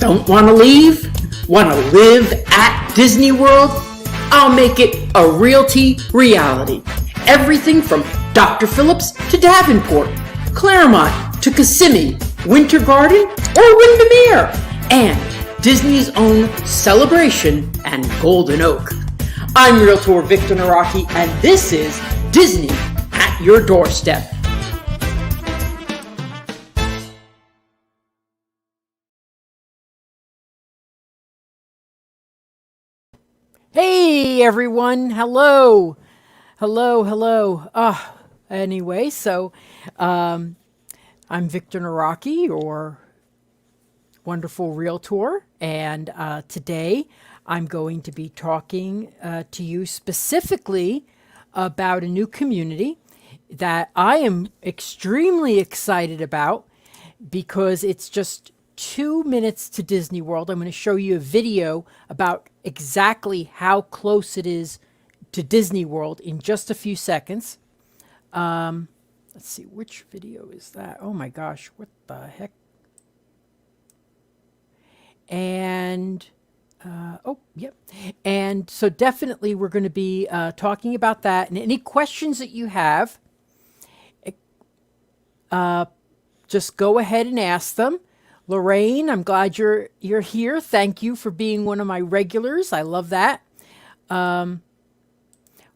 Don't want to leave? Want to live at Disney World? I'll make it a realty reality. Everything from Dr. Phillips to Davenport, Claremont to Kissimmee, Winter Garden or Windermere, and Disney's own Celebration and Golden Oak. I'm Realtor Victor Naraki, and this is Disney at your doorstep. Hey everyone, hello. Anyway, I'm Victor Naraki, your wonderful realtor, and today I'm going to be talking to you specifically about a new community that I am extremely excited about because it's just 2 minutes to Disney World. I'm going to show you a video about exactly how close it is to Disney World in just a few seconds. Let's see, which video is that? Oh my gosh, what the heck? And, yep. And so definitely we're going to be talking about that. And any questions that you have, just go ahead and ask them. Lorraine, I'm glad you're here. Thank you for being one of my regulars. I love that. Hold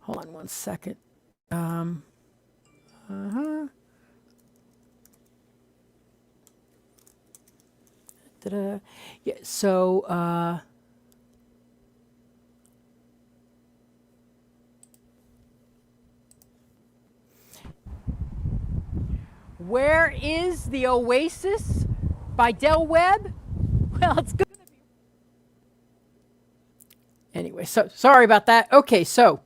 on one second. Yeah, so where is the Oasis by Del Webb? Well, it's good. Anyway, so sorry about that. Okay, so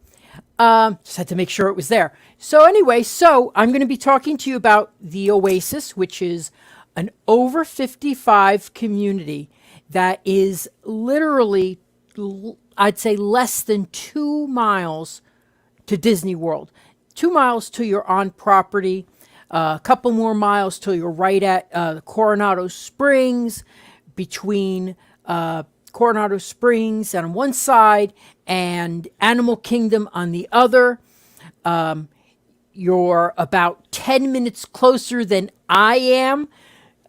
just had to make sure it was there. So anyway, so I'm going to be talking to you about the Oasis, which is an over 55 community that is literally, I'd say, less than 2 miles to Disney World. 2 miles till you're on property. A couple more miles till you're right at Coronado Springs, between Coronado Springs on one side and Animal Kingdom on the other. You're about 10 minutes closer than I am.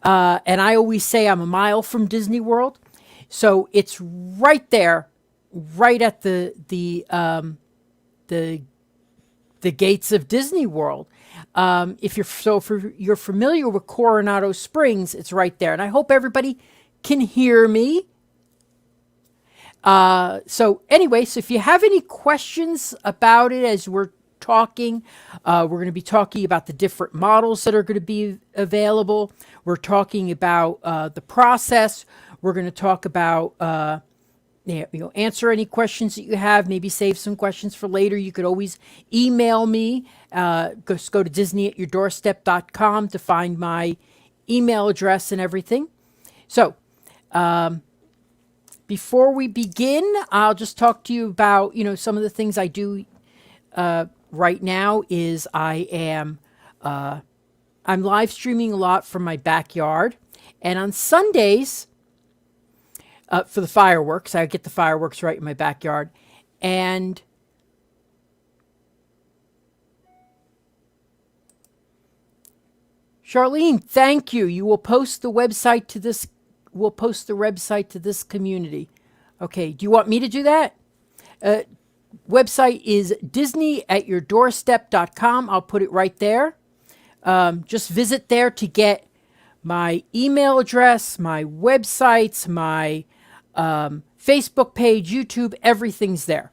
And I always say I'm a mile from Disney World. So it's right there, right at the gates of Disney World. If you're familiar with Coronado Springs, it's right there. And I hope everybody can hear me. So if you have any questions about it as we're talking, we're going to be talking about the different models that are going to be available. We're talking about the process. We're going to talk about answer any questions that you have, maybe save some questions for later. You could always email me. Just go to disneyatyourdoorstep.com to find my email address and everything. So before we begin, I'll just talk to you about, some of the things I do right now is I'm live streaming a lot from my backyard. And on Sundays, for the fireworks, I get the fireworks right in my backyard. And Charlene, thank you. You will post the website to this. We'll post the website to this community. Okay. Do you want me to do that? Website is disneyatyourdoorstep.com. I'll put it right there. Just visit there to get my email address, my websites, my Facebook page, YouTube, everything's there.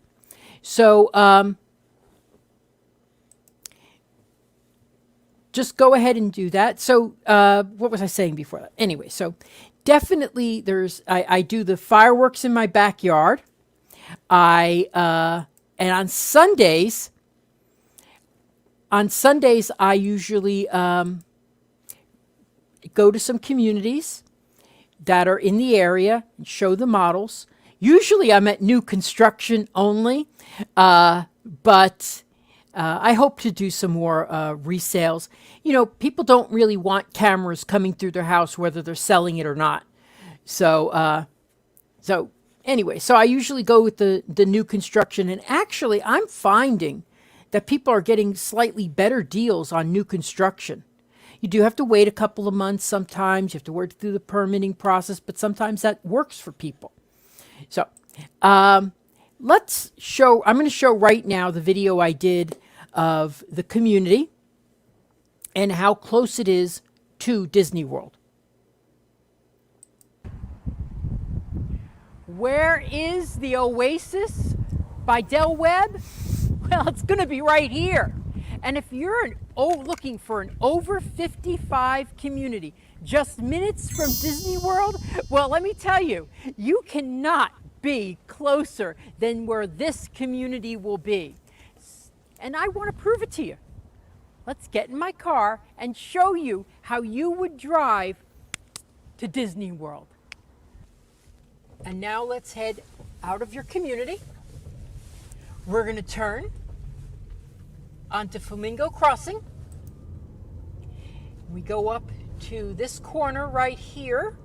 So just go ahead and do that. So what was I saying before that? Anyway, so definitely I do the fireworks in my backyard. And on Sundays I usually go to some communities that are in the area and show the models. Usually I'm at new construction only, but I hope to do some more resales. People don't really want cameras coming through their house, whether they're selling it or not. So anyway, so I usually go with the new construction, and actually I'm finding that people are getting slightly better deals on new construction. You do have to wait a couple of months sometimes. You have to work through the permitting process, but sometimes that works for people. So I'm going to show right now the video I did of the community and how close it is to Disney World. Where is the Oasis by Del Webb? Well, it's going to be right here. And if you're looking for an over 55 community, just minutes from Disney World, well, let me tell you, you cannot be closer than where this community will be. And I want to prove it to you. Let's get in my car and show you how you would drive to Disney World. And now let's head out of your community. We're going to turn onto Flamingo Crossing. We go up to this corner right here.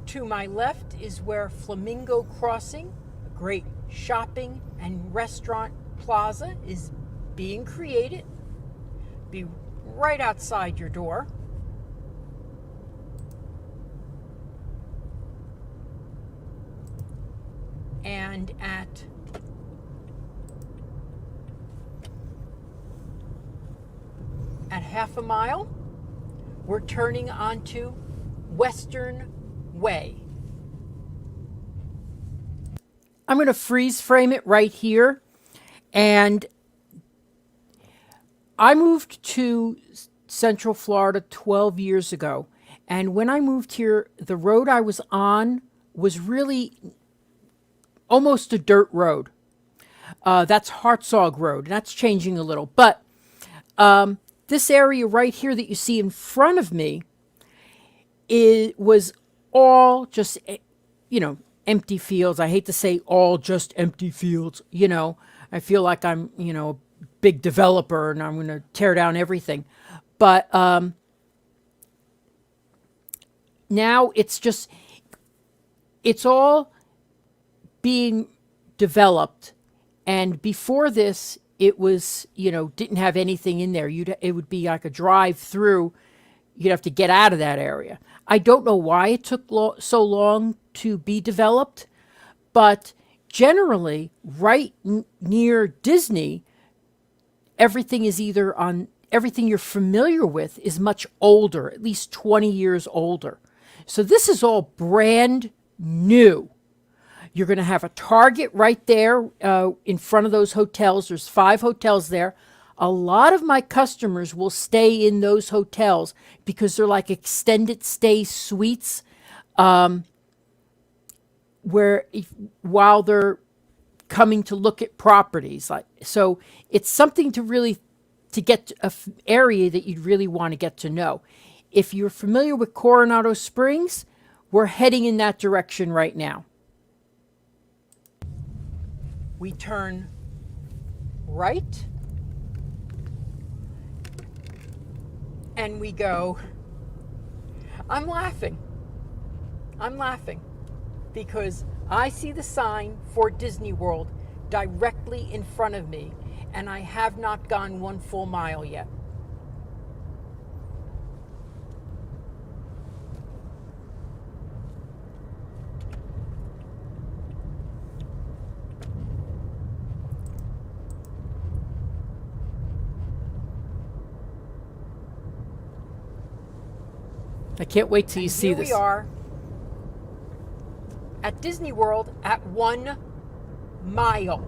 To my left is where Flamingo Crossing, a great shopping and restaurant plaza, is being created. Be right outside your door. And at half a mile, we're turning onto Western Way. I'm going to freeze frame it right here. And I moved to Central Florida 12 years ago. And when I moved here, the road I was on was really almost a dirt road. That's Hartsog Road, and that's changing a little. But this area right here that you see in front of me, it was all just, empty fields. I hate to say all just empty fields. I feel like I'm, a big developer and I'm going to tear down everything. But now it's all being developed. And before this, it was, didn't have anything in there. It would be like a drive through. You'd have to get out of that area. I don't know why it took so long to be developed, but generally, right near Disney, everything you're familiar with is much older, at least 20 years older. So this is all brand new. You're going to have a Target right there in front of those hotels. There's 5 hotels there. A lot of my customers will stay in those hotels because they're like extended stay suites while they're coming to look at properties. So it's something to get an area that you'd really want to get to know. If you're familiar with Coronado Springs, we're heading in that direction right now. We turn right. And we go, I'm laughing because I see the sign for Disney World directly in front of me, and I have not gone 1 full mile yet. I can't wait till you see this. Here we are at Disney World at 1 mile.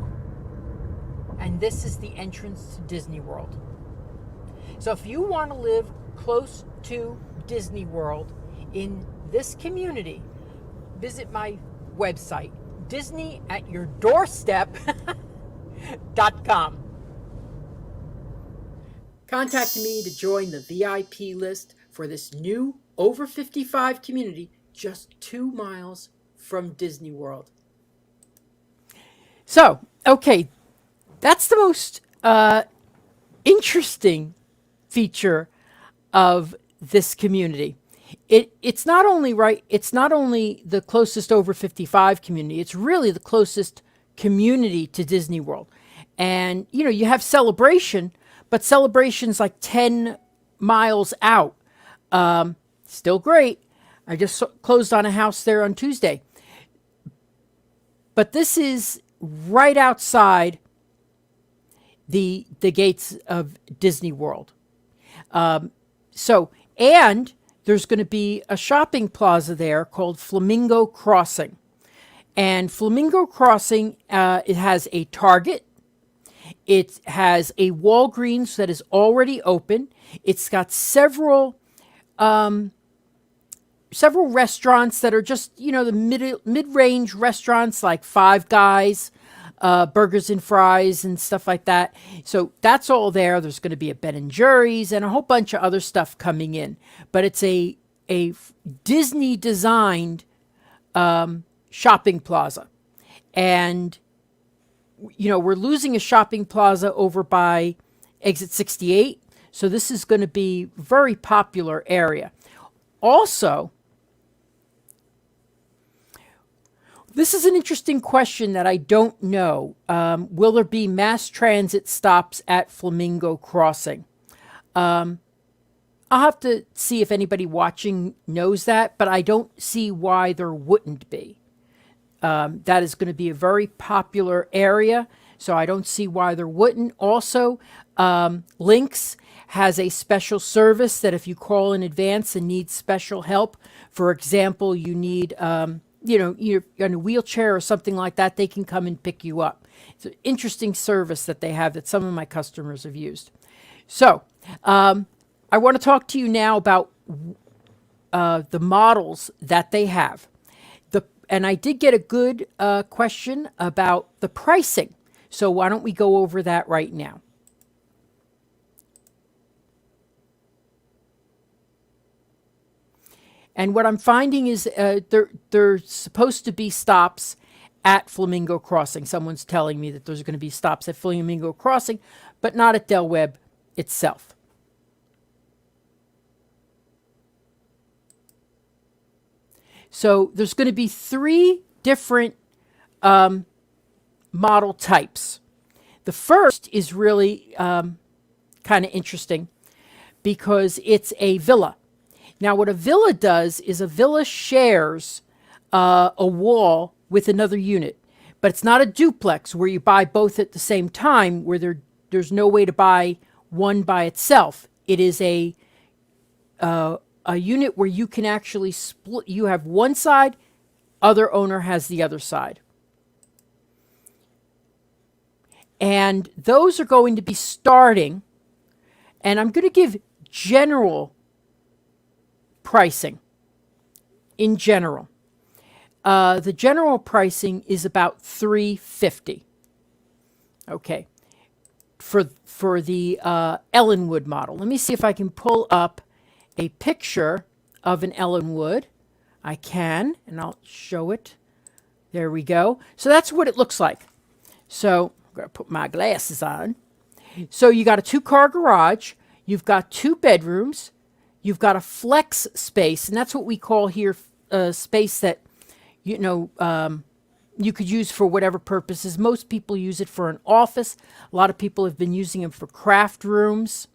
And this is the entrance to Disney World. So if you want to live close to Disney World in this community, visit my website, DisneyAtYourDoorstep.com. Contact me to join the VIP list for this new over 55 community just 2 miles from Disney World. So, okay, that's the most interesting feature of this community. It's not only right, it's not only the closest over 55 community, it's really the closest community to Disney World. And you have Celebration, but Celebration's like 10 miles out. Still great. I just closed on a house there on Tuesday. But this is right outside the gates of Disney World. And there's going to be a shopping plaza there called Flamingo Crossing. And Flamingo Crossing, it has a Target. It has a Walgreens that is already open. It's got several restaurants that are just, the mid-range restaurants like Five Guys, burgers and fries and stuff like that. So that's all there. There's going to be a Ben and Jerry's and a whole bunch of other stuff coming in. But it's a Disney designed shopping plaza. And, we're losing a shopping plaza over by exit 68. So this is going to be a very popular area. Also, this is an interesting question that I don't know. Will there be mass transit stops at Flamingo Crossing? I'll have to see if anybody watching knows that, but I don't see why there wouldn't be. That is going to be a very popular area, so I don't see why there wouldn't. Also, Lynx has a special service that if you call in advance and need special help, for example, you need, you're in a wheelchair or something like that, they can come and pick you up. It's an interesting service that they have that some of my customers have used. So, I want to talk to you now about the models that they have. And I did get a good question about the pricing. So why don't we go over that right now? And what I'm finding is there's supposed to be stops at Flamingo Crossing. Someone's telling me that there's going to be stops at Flamingo Crossing, but not at Del Webb itself. So there's going to be 3 different model types. The first is really kind of interesting because it's a villa. Now, what a villa does is a villa shares a wall with another unit, but it's not a duplex where you buy both at the same time, where there's no way to buy one by itself. It is a unit where you can actually split. You have one side, other owner has the other side. And those are going to be starting, and I'm going to give general pricing in general. The general pricing is about $350. Okay. For the Ellenwood model. Let me see if I can pull up a picture of an Ellenwood. I can, and I'll show it. There we go. So that's what it looks like. So I'm going to put my glasses on. So you got a 2-car garage. You've got 2 bedrooms. You've got a flex space, and that's what we call here a space that, you could use for whatever purposes. Most people use it for an office. A lot of people have been using them for craft rooms.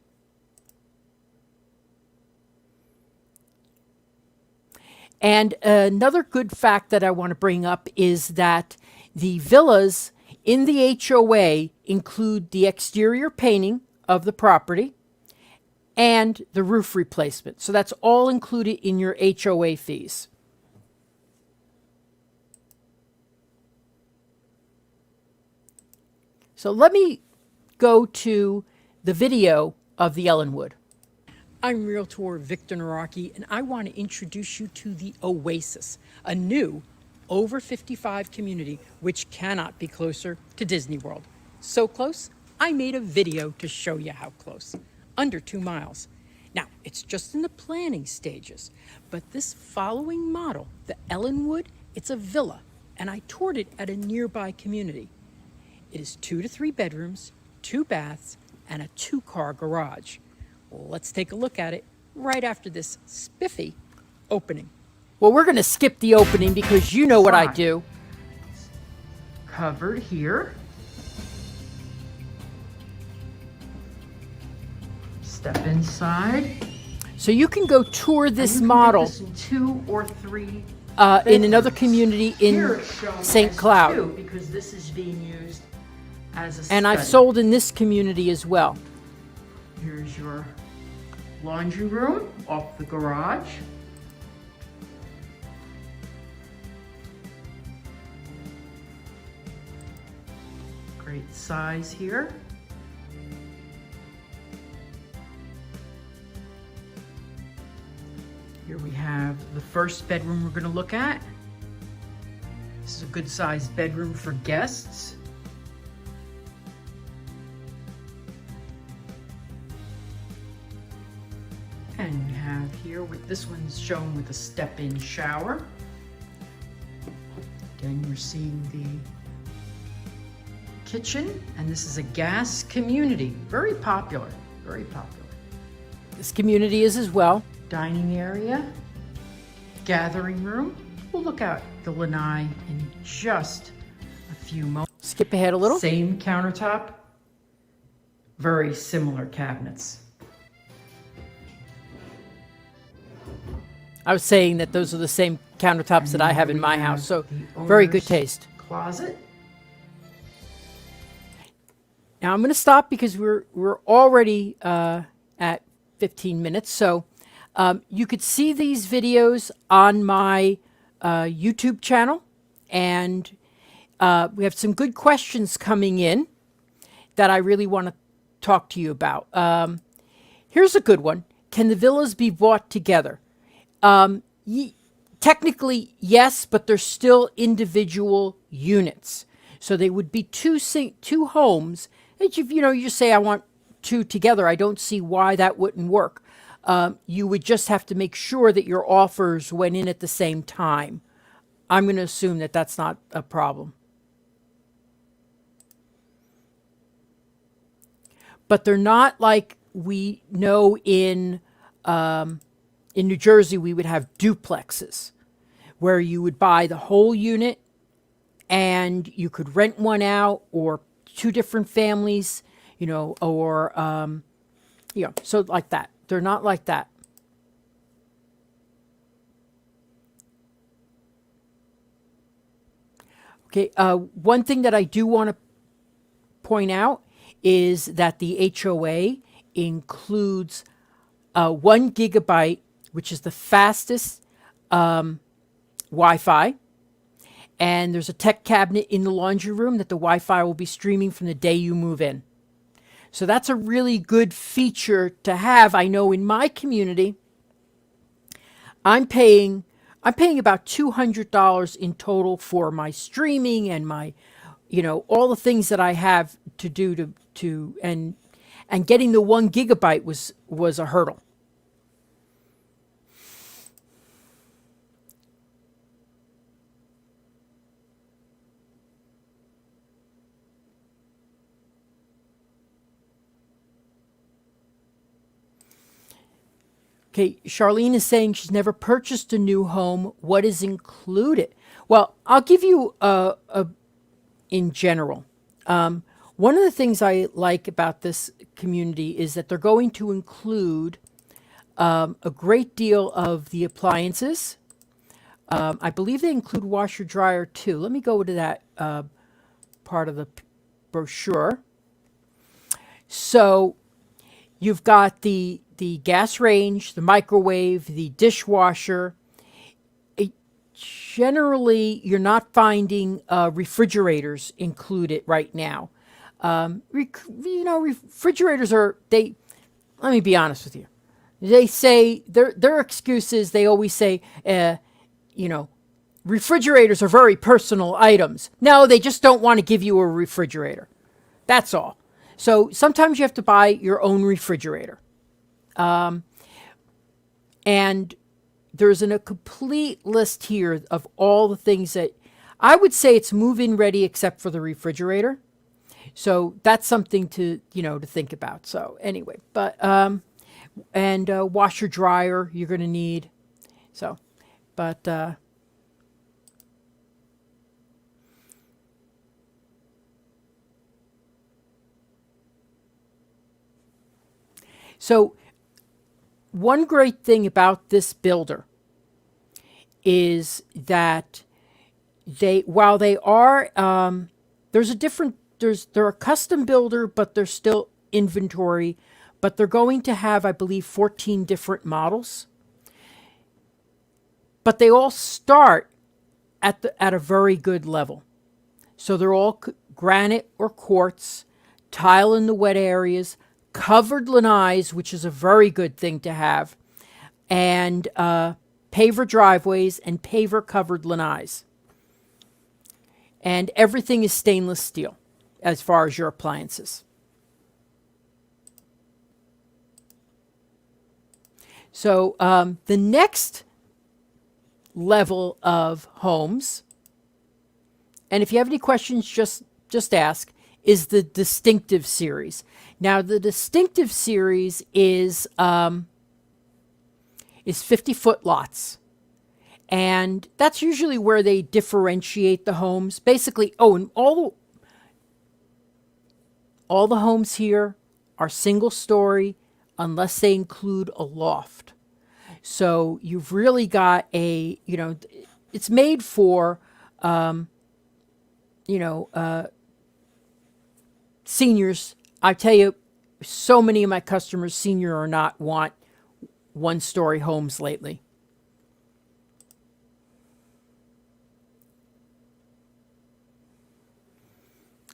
And another good fact that I want to bring up is that the villas in the HOA include the exterior painting of the property and the roof replacement. So that's all included in your HOA fees. So let me go to the video of the Ellenwood. I'm Realtor Victor Naraki, and I want to introduce you to the Oasis, a new over 55 community which cannot be closer to Disney World. So close, I made a video to show you how close. under 2 miles. Now, it's just in the planning stages, but this following model, the Ellenwood, it's a villa, and I toured it at a nearby community. It is 2 to 3 bedrooms, 2 baths, and a 2-car garage. Let's take a look at it right after this spiffy opening. Well, we're going to skip the opening because you know what I do. Covered here. Step inside. So you can go tour this model this in 2 or 3 in another community in St. Cloud. Because this is being used as a study. And I've sold in this community as well. Here's your laundry room off the garage. Great size here. Here we have the first bedroom we're going to look at. This is a good sized bedroom for guests. And we have here, with this one's shown with a step-in shower. Again, you're seeing the kitchen, and this is a gas community. Very popular, very popular. This community is as well. Dining area, gathering room. We'll look at the lanai in just a few moments. Skip ahead a little. Same countertop, very similar cabinets. I was saying that those are the same countertops that I have in my house, so very good taste. Closet. Now I'm going to stop because we're already at 15 minutes, so you could see these videos on my YouTube channel, and we have some good questions coming in that I really want to talk to you about. Here's a good one. Can the villas be bought together? Technically, yes, but they're still individual units. So they would be two homes. You just say, I want 2 together. I don't see why that wouldn't work. You would just have to make sure that your offers went in at the same time. I'm going to assume that that's not a problem. But they're not like we know in New Jersey we would have duplexes where you would buy the whole unit and you could rent one out, or 2 different families, or so like that. They're not like that. Okay, one thing that I do want to point out is that the HOA includes 1 gigabyte, which is the fastest Wi-Fi. And there's a tech cabinet in the laundry room that the Wi-Fi will be streaming from the day you move in. So that's a really good feature to have. I know in my community, I'm paying about $200 in total for my streaming and my, all the things that I have to do and getting the 1 gigabyte was a hurdle. Okay, Charlene is saying she's never purchased a new home. What is included? Well, I'll give you in general. One of the things I like about this community is that they're going to include a great deal of the appliances. I believe they include washer dryer too. Let me go to that part of the brochure. So you've got the gas range, the microwave, the dishwasher. Generally, you're not finding refrigerators included right now. Refrigerators let me be honest with you. They say, their excuse is they always say, refrigerators are very personal items. No, they just don't want to give you a refrigerator. That's all. So sometimes you have to buy your own refrigerator. And there's a complete list here of all the things that I would say it's move-in ready except for the refrigerator. So that's something to, to think about. So anyway, but, and washer dryer you're going to need. So, but, so one great thing about this builder is that while they are, they're a custom builder, but they're still inventory, but they're going to have, I believe, 14 different models. But they all start at a very good level. So they're all granite or quartz, tile in the wet areas, covered lanais, which is a very good thing to have, and paver driveways and paver covered lanais. And everything is stainless steel as far as your appliances. So the next level of homes, and if you have any questions, just ask, is the distinctive series. Now the distinctive series is 50-foot lots. And that's usually where they differentiate the homes. Basically, and all the homes here are single story unless they include a loft. So you've really got it's made for, seniors. I tell you, so many of my customers, senior or not, want one-story homes lately.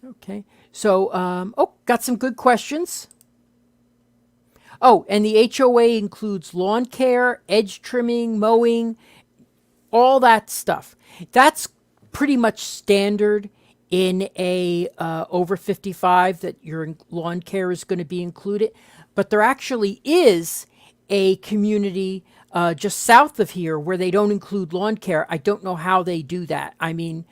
Okay, so, got some good questions. Oh, and the HOA includes lawn care, edge trimming, mowing, all that stuff. That's pretty much standard in a over 55 that your lawn care is going to be included. But there actually is a community just south of here where they don't include lawn care. I don't know how they do that. I mean,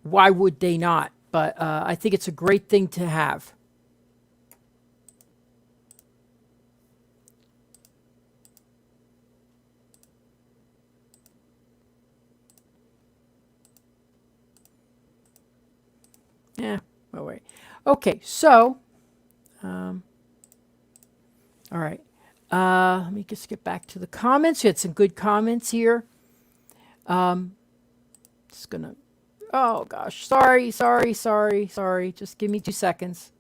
why would they not? But I think it's a great thing to have. Yeah, oh wait. Okay, so, all right. Let me just get back to the comments. We had some good comments here. Just gonna, oh gosh, sorry. Just give me 2 seconds.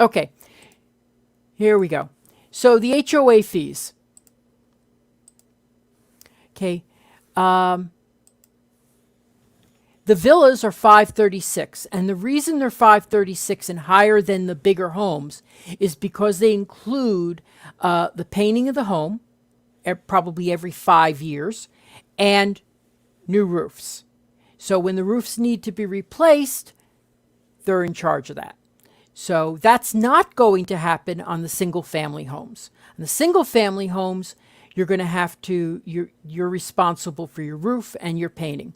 Okay, here we go. So the HOA fees. Okay. The villas are $536, and the reason they're $536 and higher than the bigger homes is because they include the painting of the home, probably every 5 years, and new roofs. So when the roofs need to be replaced, they're in charge of that. So that's not going to happen on the single-family homes. On the single-family homes, you're going to have to, you're responsible for your roof and your painting.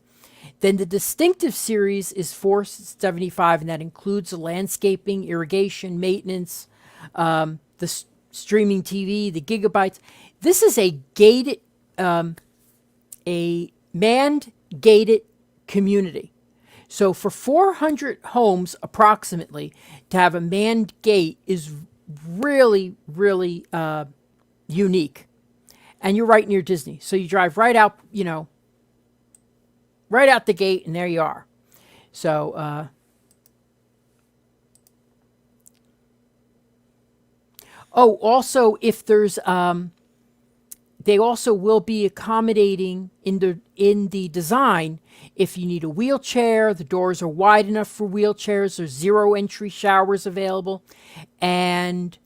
Then the distinctive series is $475, and that includes the landscaping, irrigation, maintenance, the streaming TV, the gigabytes. This is a gated, a manned gated community. So for 400 homes approximately, to have a manned gate is really, really unique. And you're right near Disney. So you drive right out, right out the gate, and there you are. So, also, if there's, they also will be accommodating in the design. If you need a wheelchair, the doors are wide enough for wheelchairs. There's 0 entry showers available, and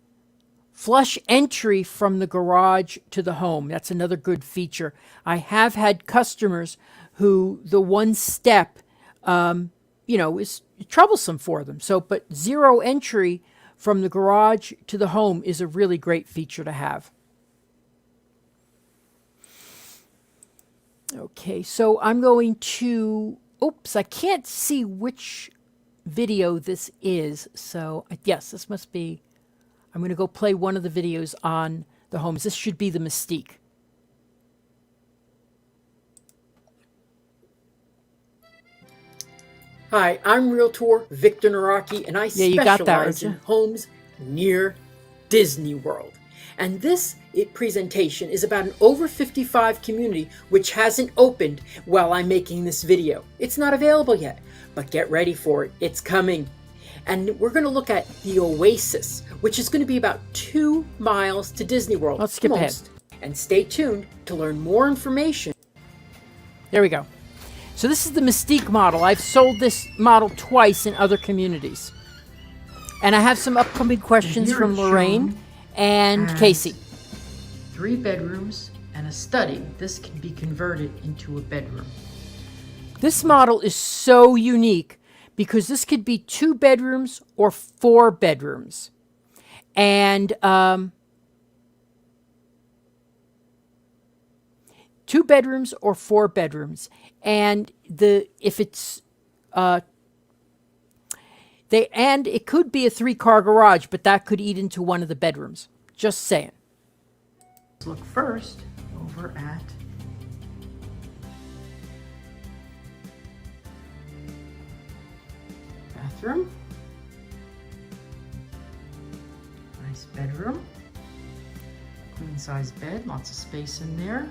flush entry from the garage to the home. That's another good feature. I have had customers who the one step, is troublesome for them. So, but 0 entry from the garage to the home is a really great feature to have. Okay, so I'm going to, oops, I can't see which video this is. So yes, this must be, I'm going to go play one of the videos on the homes. This should be the Mystique. Hi, I'm Realtor Victor Naraki, and I specialize in homes near Disney World. And this presentation is about an over 55 community which hasn't opened while I'm making this video. It's not available yet, but get ready for it. It's coming. And we're going to look at the Oasis, which is going to be about 2 miles to Disney World. Let's skip ahead. And stay tuned to learn more information. There we go. So this is the Mystique model. I've sold this model twice in other communities. And I have some upcoming questions from Lorraine and Casey. 3 bedrooms and a study. This can be converted into a bedroom. This model is so unique because this could be 2 bedrooms or 4 bedrooms. And 2 bedrooms or 4 bedrooms. And if it's and it could be a 3-car garage, but that could eat into one of the bedrooms. Just saying. Let's look first over at bathroom. Nice bedroom. Queen size bed, lots of space in there.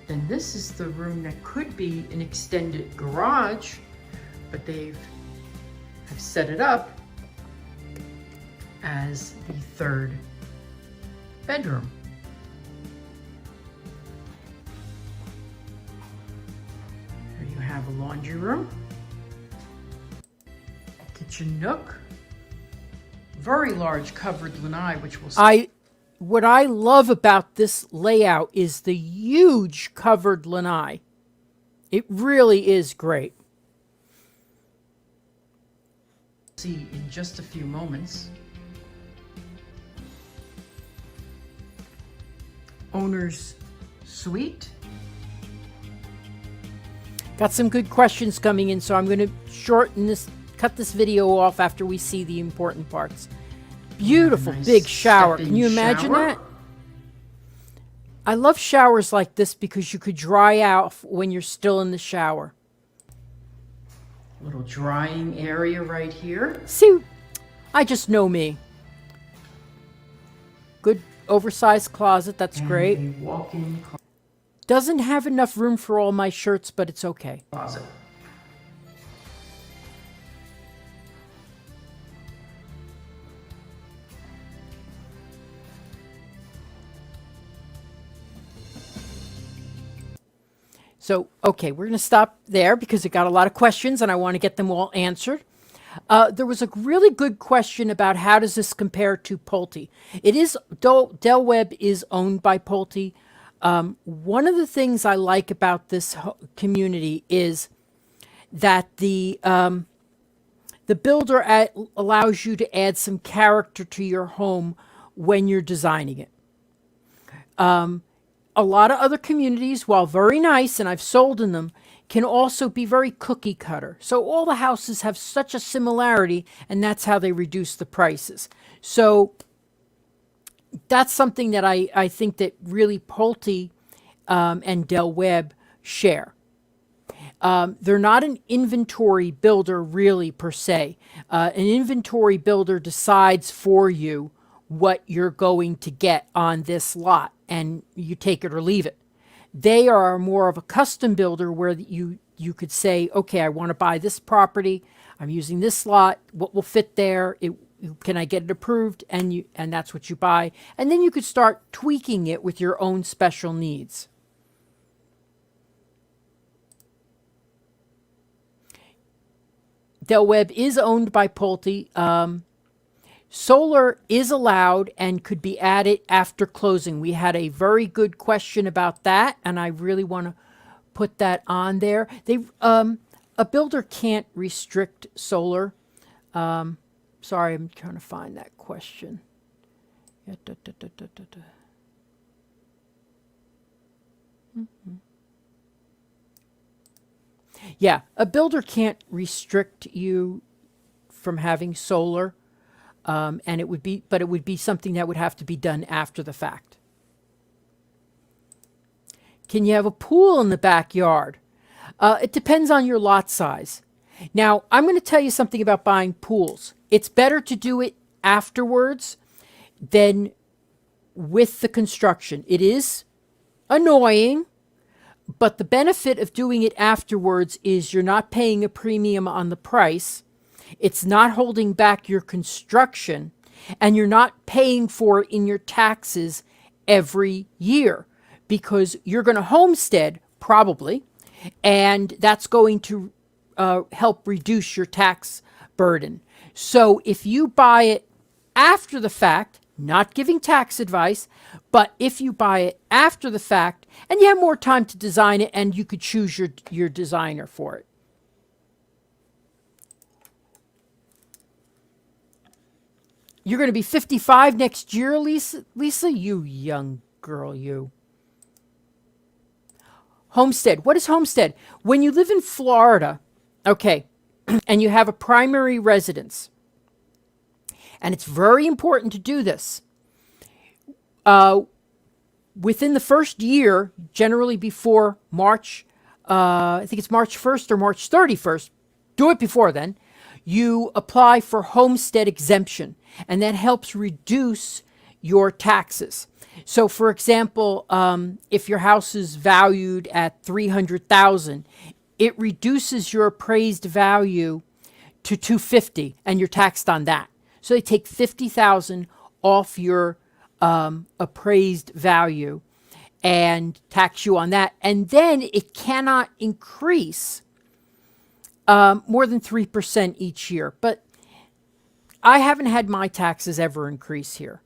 Then this is the room that could be an extended garage, but have set it up as the 3rd bedroom. Here you have a laundry room, kitchen nook, very large covered lanai, which we'll see. What I love about this layout is the huge covered lanai. It really is great. See in just a few moments. Owner's suite. Got some good questions coming in, so I'm going to cut this video off after we see the important parts. Beautiful nice big shower. Can you imagine that? I love showers like this because you could dry out when you're still in the shower. Little drying area right here. See, I just know me. Good oversized closet. That's great. A walk-in closet. Doesn't have enough room for all my shirts, but it's okay. Closet. So, okay, we're going to stop there because it got a lot of questions and I want to get them all answered. There was a really good question about how does this compare to Pulte. It is, Del Webb is owned by Pulte. One of the things I like about this community is that the builder allows you to add some character to your home when you're designing it. A lot of other communities, while very nice, and I've sold in them, can also be very cookie cutter. So all the houses have such a similarity, and that's how they reduce the prices. So that's something that I think that really Pulte and Del Webb share. They're not an inventory builder really per se. An inventory builder decides for you what you're going to get on this lot, and you take it or leave it. They are more of a custom builder where you could say, okay, I want to buy this property. I'm using this lot. What will fit there? Can I get it approved? And that's what you buy. And then you could start tweaking it with your own special needs. Del Webb is owned by Pulte. Solar is allowed and could be added after closing. We had a very good question about that, and I really want to put that on there. A builder can't restrict solar. Sorry, I'm trying to find that question. Yeah, Yeah, a builder can't restrict you from having solar, and it would be something that would have to be done after the fact. Can you have a pool in the backyard? It depends on your lot size. Now, I'm going to tell you something about buying pools. It's better to do it afterwards than with the construction. It is annoying, but the benefit of doing it afterwards is you're not paying a premium on the price. It's not holding back your construction, and you're not paying for it in your taxes every year because you're going to homestead probably, and that's going to help reduce your tax burden. So if you buy it after the fact, not giving tax advice, but if you buy it after the fact and you have more time to design it, and you could choose your designer for it. You're going to be 55 next year, Lisa? Lisa, you young girl, you. Homestead. What is homestead? When you live in Florida, okay, and you have a primary residence, and it's very important to do this. Within the first year, generally before March, I think it's March 1st or March 31st, do it before then, you apply for homestead exemption, and that helps reduce your taxes. So, for example, if your house is valued at $300,000, it reduces your appraised value to $250,000, and you're taxed on that. So they take $50,000 off your appraised value and tax you on that, and then it cannot increase more than 3% each year. But I haven't had my taxes ever increase here.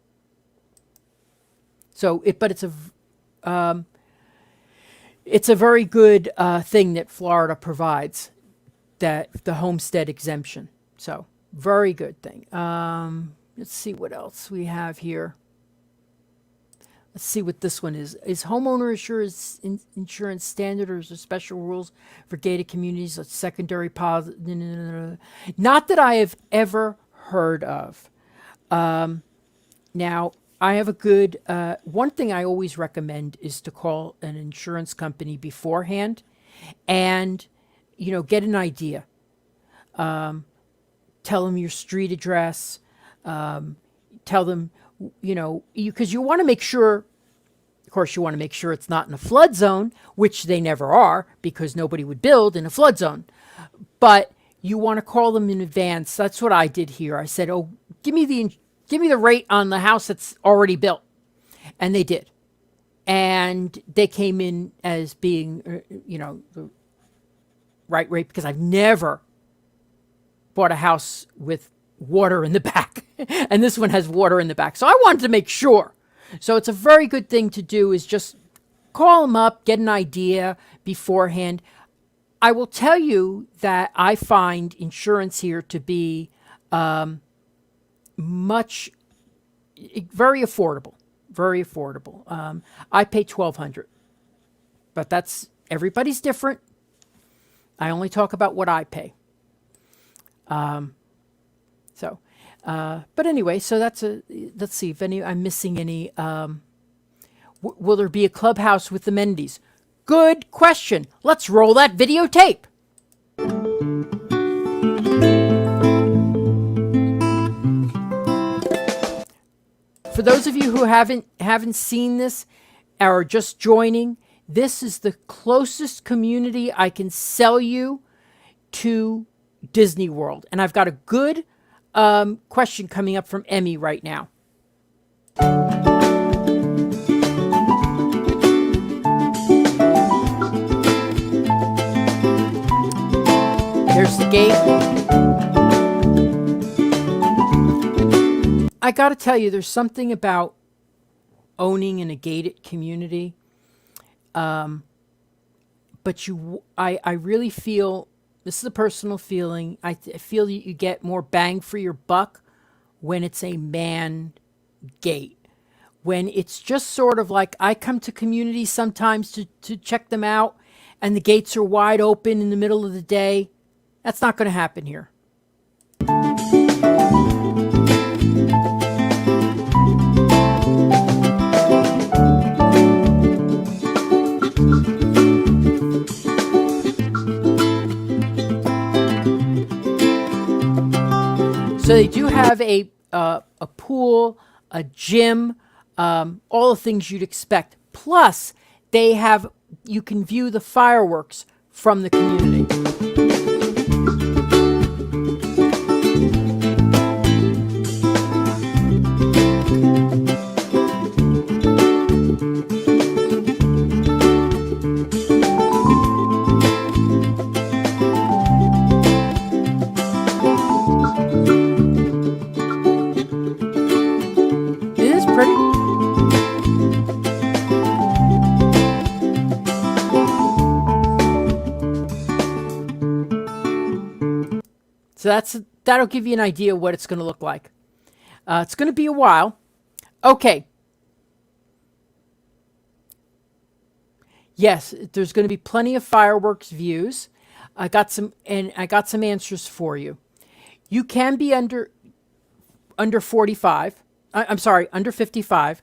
So, it's a very good thing that Florida provides, that the homestead exemption. So, very good thing. Let's see what else we have here. Let's see what this one is. Is homeowner insurance standard, or is there special rules for gated communities? That's secondary positive. Not that I have ever heard of. Now, I have a good, one thing I always recommend is to call an insurance company beforehand and, get an idea. Tell them your street address. Tell them, because you want to make sure, of course, you want to make sure it's not in a flood zone, which they never are, because nobody would build in a flood zone. But you want to call them in advance. That's what I did here. I said, "Oh, give me the rate on the house that's already built," and they did. And they came in as being, the right rate, because I've never bought a house with water in the back, and this one has water in the back. So I wanted to make sure. So it's a very good thing to do, is just call them up, get an idea beforehand. I will tell you that I find insurance here to be very affordable, very affordable. I pay $1,200, but that's, everybody's different. I only talk about what I pay. But anyway, so let's see if I'm missing any. Will there be a clubhouse with amenities? Good question. Let's roll that videotape. For those of you who haven't seen this or are just joining, this is the closest community I can sell you to Disney World. And I've got a good question coming up from Emmy right now. There's the gate. I got to tell you, there's something about owning in a gated community. But I really feel, this is a personal feeling, I feel you get more bang for your buck when it's a man gate. When it's just sort of like I come to communities sometimes to check them out and the gates are wide open in the middle of the day, that's not going to happen here. So they do have a pool, a gym, all the things you'd expect. Plus, you can view the fireworks from the community. It is pretty. So that'll give you an idea of what it's going to look like. It's going to be a while. Okay. Yes, there's going to be plenty of fireworks views. I got some answers for you. You can be under 45. I'm sorry, under 55.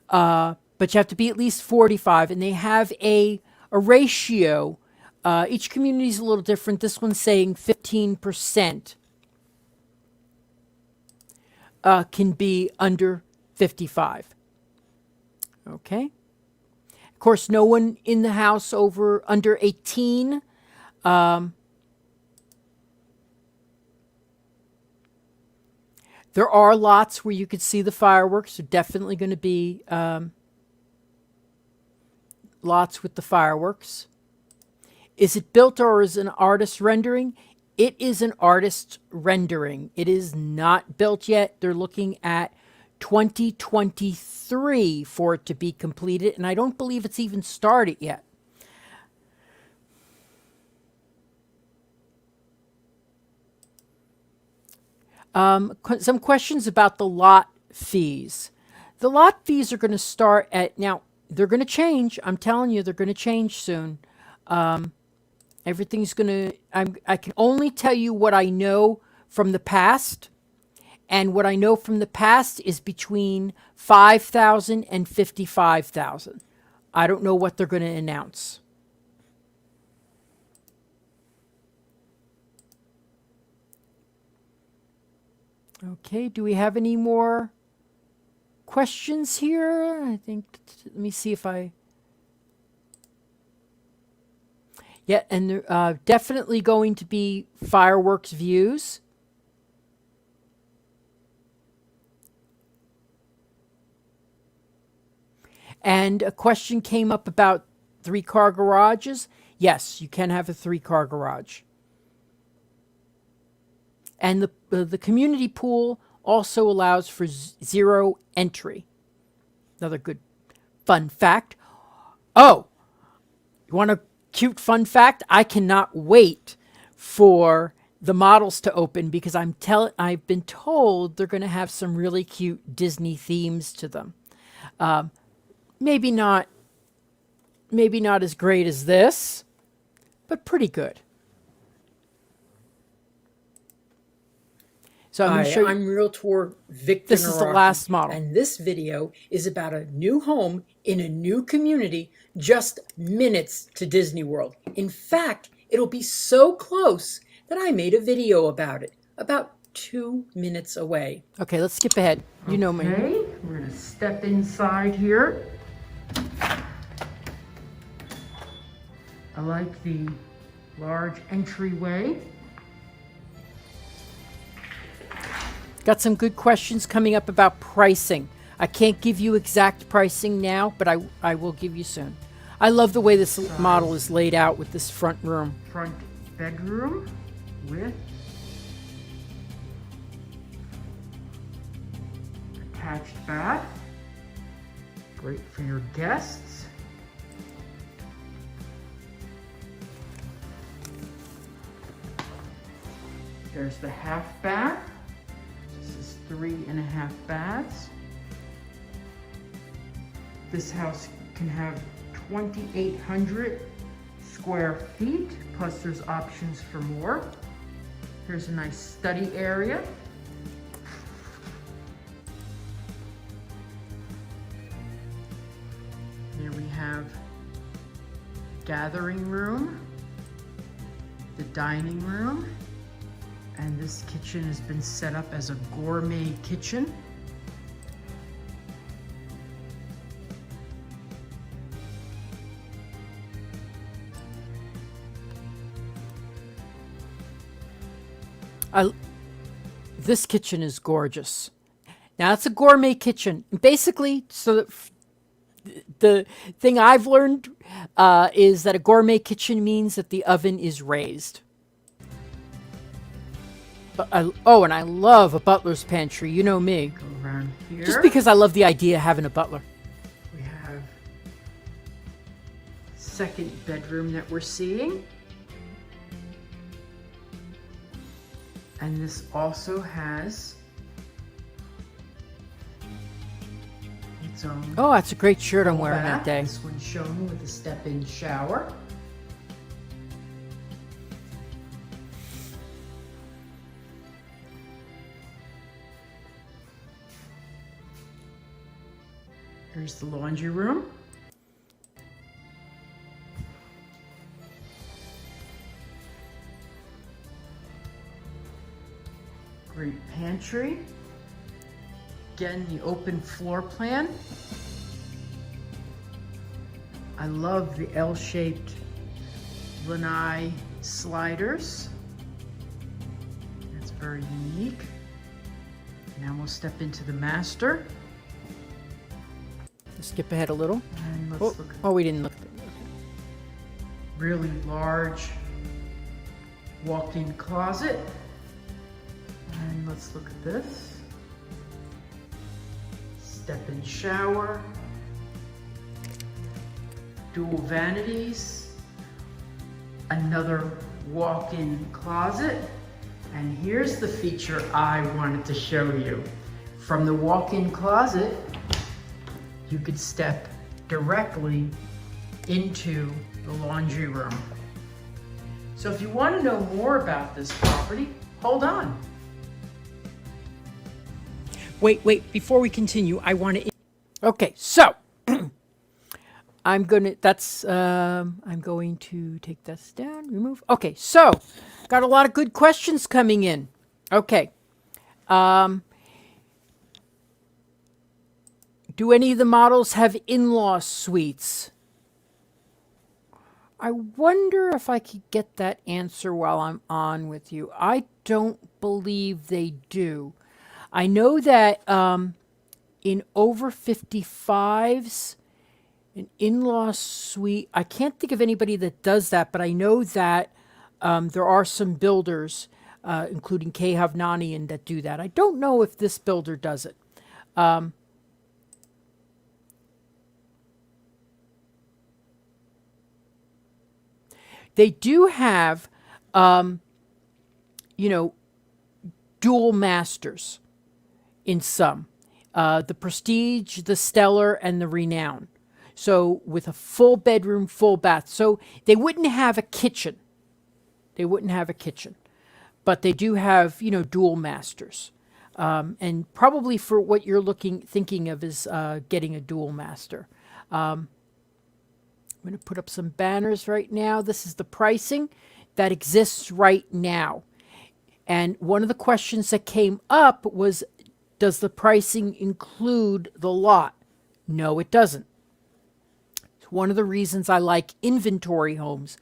But you have to be at least 45, and they have a ratio. Each community is a little different. This one's saying 15% can be under 55. Okay. Of course, no one in the house under 18. There are lots where you could see the fireworks. There are definitely going to be lots with the fireworks. Is it built or is it an artist rendering? It is an artist rendering. It is not built yet. They're looking at 2023 for it to be completed, and I don't believe it's even started yet. Some questions about the lot fees. The lot fees are going to start now, they're going to change. I'm telling you, they're going to change soon. Everything's going to, I can only tell you what I know from the past. And what I know from the past is between $5,000 and $55,000. I don't know what they're going to announce. Okay, do we have any more questions here? I think, let me see if yeah, and there definitely going to be fireworks views. And a question came up about 3-car garages. Yes, you can have a 3-car garage. And the community pool also allows for 0 entry. Another good fun fact. Oh, you want a cute fun fact? I cannot wait for the models to open because I've been told they're going to have some really cute Disney themes to them. Maybe not as great as this, but pretty good. So I'm going to show you. I'm Realtor Victor. This is the last model. And this video is about a new home in a new community just minutes to Disney World. In fact, it'll be so close that I made a video about it, about 2 minutes away. Okay, let's skip ahead. You know me. Okay, we're going to step inside here. I like the large entryway. Got some good questions coming up about pricing. I can't give you exact pricing now, but I will give you soon. I love the way this model is laid out with this front room. Front bedroom with attached bath. Great for your guests. There's the half bath. This is 3.5 baths. This house can have 2,800 square feet, plus there's options for more. Here's a nice study area. Here we have gathering room, the dining room, and this kitchen has been set up as a gourmet kitchen. This kitchen is gorgeous. Now it's a gourmet kitchen. Basically, so that the thing I've learned is that a gourmet kitchen means that the oven is raised. But and I love a butler's pantry. You know me. Go around here. Just because I love the idea of having a butler. We have second bedroom that we're seeing. And this also has its own. Oh, that's a great shirt I'm wearing that day. This one's shown with a step-in shower. Here's the laundry room. Great pantry. Again, the open floor plan. I love the L-shaped lanai sliders. That's very unique. Now we'll step into the master. Let's skip ahead a little. And let's look. Oh, we didn't look. Okay. Really large walk-in closet. And let's look at this. Step-in shower. Dual vanities. Another walk-in closet. And here's the feature I wanted to show you. From the walk-in closet, you could step directly into the laundry room. So if you want to know more about this property, hold on. Wait, before we continue, I want to... Okay, so I'm going to take this down, remove. Okay, so got a lot of good questions coming in. Okay. Do any of the models have in-law suites? I wonder if I could get that answer while I'm on with you. I don't believe they do. I know that in over 55s, an in-law suite, I can't think of anybody that does that, but I know that there are some builders, including K. Havnanian, that do that. I don't know if this builder does it. They do have, dual masters in some. The Prestige, the Stellar, and the Renown. So with a full bedroom, full bath. So they wouldn't have a kitchen. But they do have, dual masters. And probably for what you're thinking of is getting a dual master. I'm going to put up some banners right now. This is the pricing that exists right now. And one of the questions that came up was, does the pricing include the lot? No, it doesn't. It's one of the reasons I like inventory homes.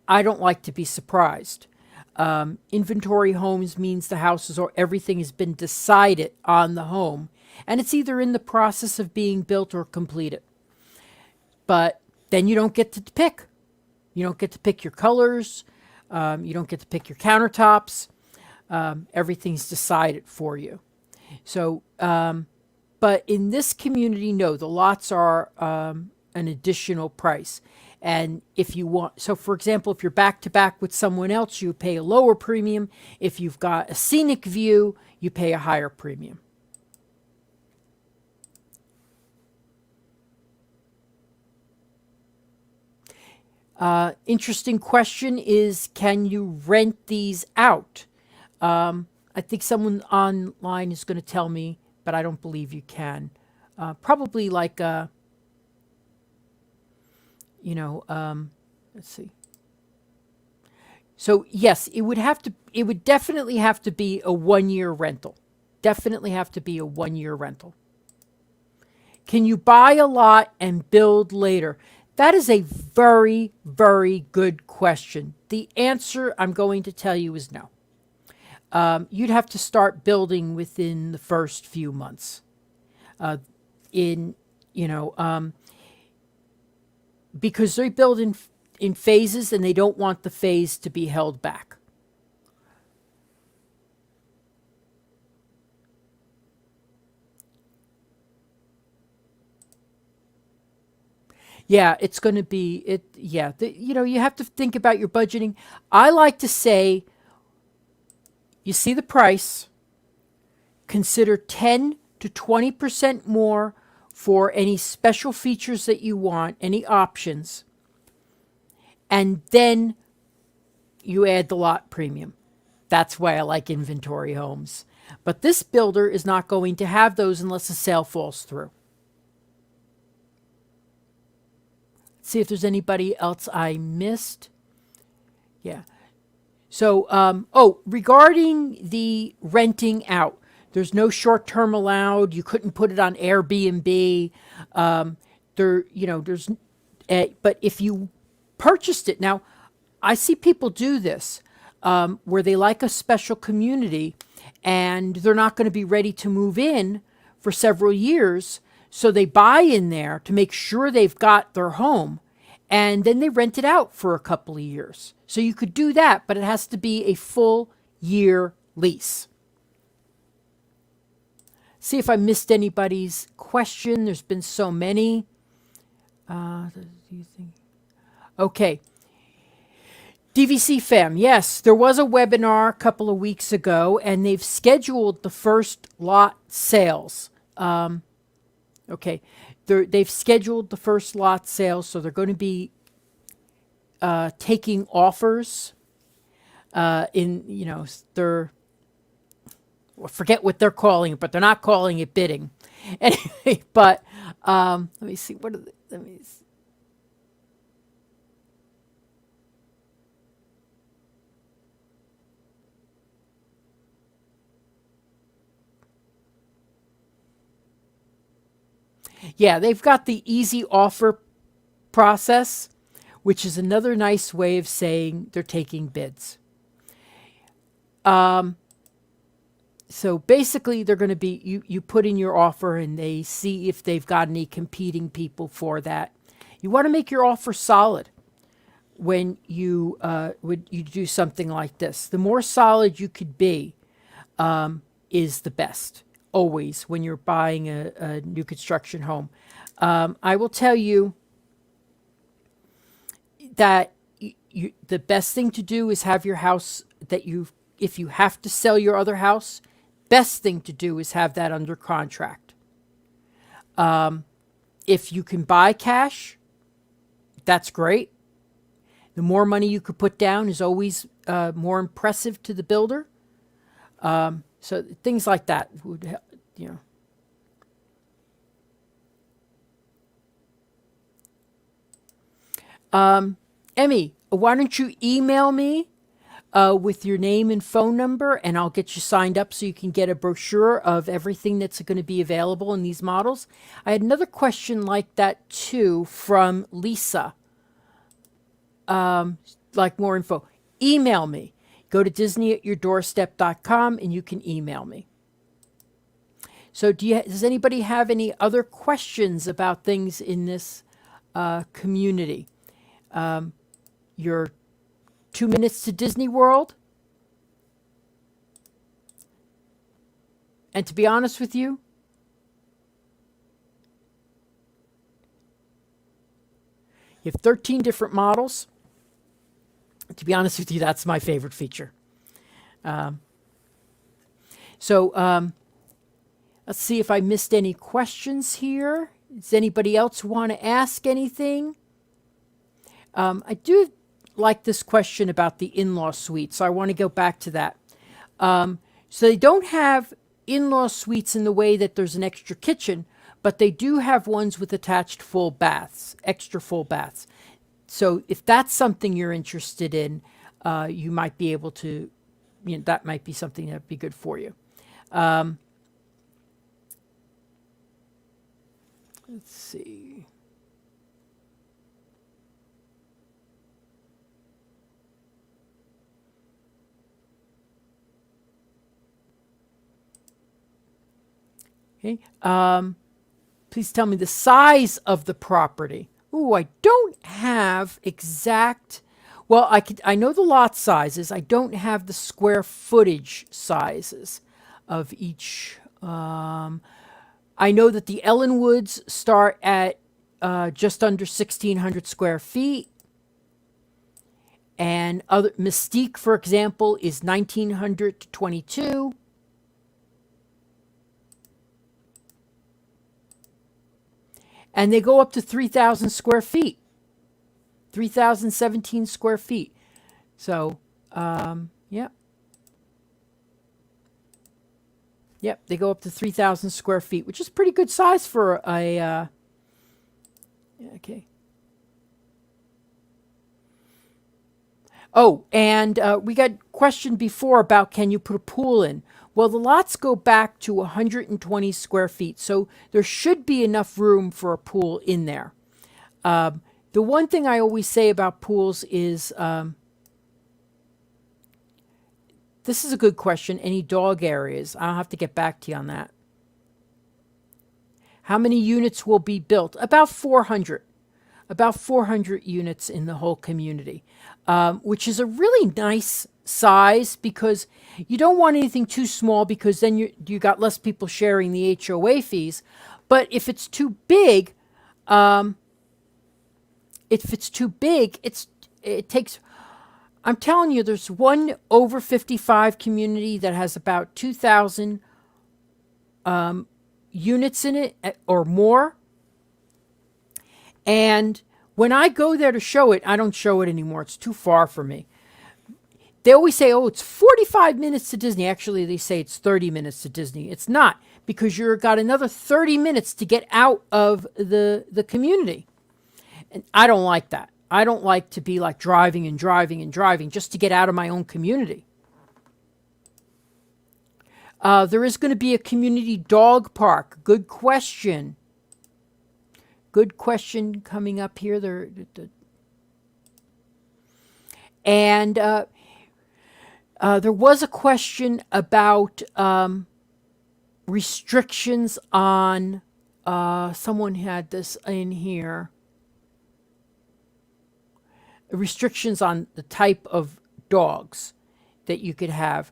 I don't like to be surprised. Inventory homes means the houses or everything has been decided on the home, and it's either in the process of being built or completed. But then you don't get to pick. You don't get to pick your colors. You don't get to pick your countertops. Everything's decided for you. So, but in this community, no, the lots are an additional price. And if you want, so for example, if you're back to back with someone else, you pay a lower premium. If you've got a scenic view, you pay a higher premium. Interesting question is, can you rent these out? I think someone online is going to tell me, but I don't believe you can. Probably like a, let's see. So yes, it would definitely have to be a 1 year rental. Definitely have to be a 1 year rental. Can you buy a lot and build later? That is a very, very good question. The answer I'm going to tell you is no. You'd have to start building within the first few months. In you know Because they build in phases and they don't want the phase to be held back. Yeah, it's going to be it. Yeah, you have to think about your budgeting. I like to say, you see the price, consider 10 to 20% more for any special features that you want, any options, and then you add the lot premium. That's why I like inventory homes. But this builder is not going to have those unless the sale falls through. See if there's anybody else I missed. Yeah. So, regarding the renting out, there's no short term allowed. You couldn't put it on Airbnb. But if you purchased it, now I see people do this where they like a special community and they're not going to be ready to move in for several years. So they buy in there to make sure they've got their home, and then they rent it out for a couple of years. So you could do that, but it has to be a full year lease. See if I missed anybody's question. There's been so many. Okay. DVC fam, yes, there was a webinar a couple of weeks ago, and they've scheduled the first lot sales. They've scheduled the first lot sales, so they're going to be taking offers. They're, I forget what they're calling it, but they're not calling it bidding. Anyway, but let me see. Let me see. Yeah, they've got the easy offer process, which is another nice way of saying they're taking bids. So basically, they're going to be, you put in your offer and they see if they've got any competing people for that. You want to make your offer solid when you do something like this. The more solid you could be is the best, always, when you're buying a new construction home. I will tell you that the best thing to do is have your house if you have to sell your other house, best thing to do is have that under contract. If you can buy cash, that's great. The more money you could put down is always more impressive to the builder. So things like that would help, Emmy, why don't you email me with your name and phone number, and I'll get you signed up so you can get a brochure of everything that's going to be available in these models. I had another question like that too from Lisa. Like more info. Email me. Go to disneyatyourdoorstep.com and you can email me. So does anybody have any other questions about things in this community? Your 2 minutes to Disney World. And to be honest with you, You have 13 different models. To be honest with you, that's my favorite feature. So let's see if I missed any questions here. Does anybody else want to ask anything? I do like this question about the in-law suite, so I want to go back to that. So they don't have in-law suites in the way that there's an extra kitchen, but they do have ones with attached full baths, extra full baths. So if that's something you're interested in, you might be able to, that might be something that'd be good for you. Let's see. Okay. Please tell me the size of the property. Ooh, I don't have exact. Well, I know the lot sizes. I don't have the square footage sizes of each. I know that the Ellenwoods start at just under 1,600 square feet. And other Mystique, for example, is 1,900 to 22. And they go up to 3,000 square feet, 3,017 square feet. So, yeah. Yep, they go up to 3,000 square feet, which is pretty good size for a, okay. Oh, and we got questioned before about can you put a pool in? Well, the lots go back to 120 square feet, so there should be enough room for a pool in there. The one thing I always say about pools is, this is a good question, any dog areas? I'll have to get back to you on that. How many units will be built? About 400. About 400 units in the whole community, which is a really nice size because you don't want anything too small because then you got less people sharing the HOA fees. But if it's too big, it takes. I'm telling you, there's one over 55 community that has about 2,000 units in it or more. And when I go there to show it, I don't show it anymore. It's too far for me. They always say, oh, it's 45 minutes to Disney. Actually, they say it's 30 minutes to Disney. It's not, because you've got another 30 minutes to get out of the community. And I don't like that. I don't like to be like driving and driving and driving just to get out of my own community. There is going to be a community dog park. Good question. Good question coming up here. And there was a question about restrictions on, someone had this in here, restrictions on the type of dogs that you could have.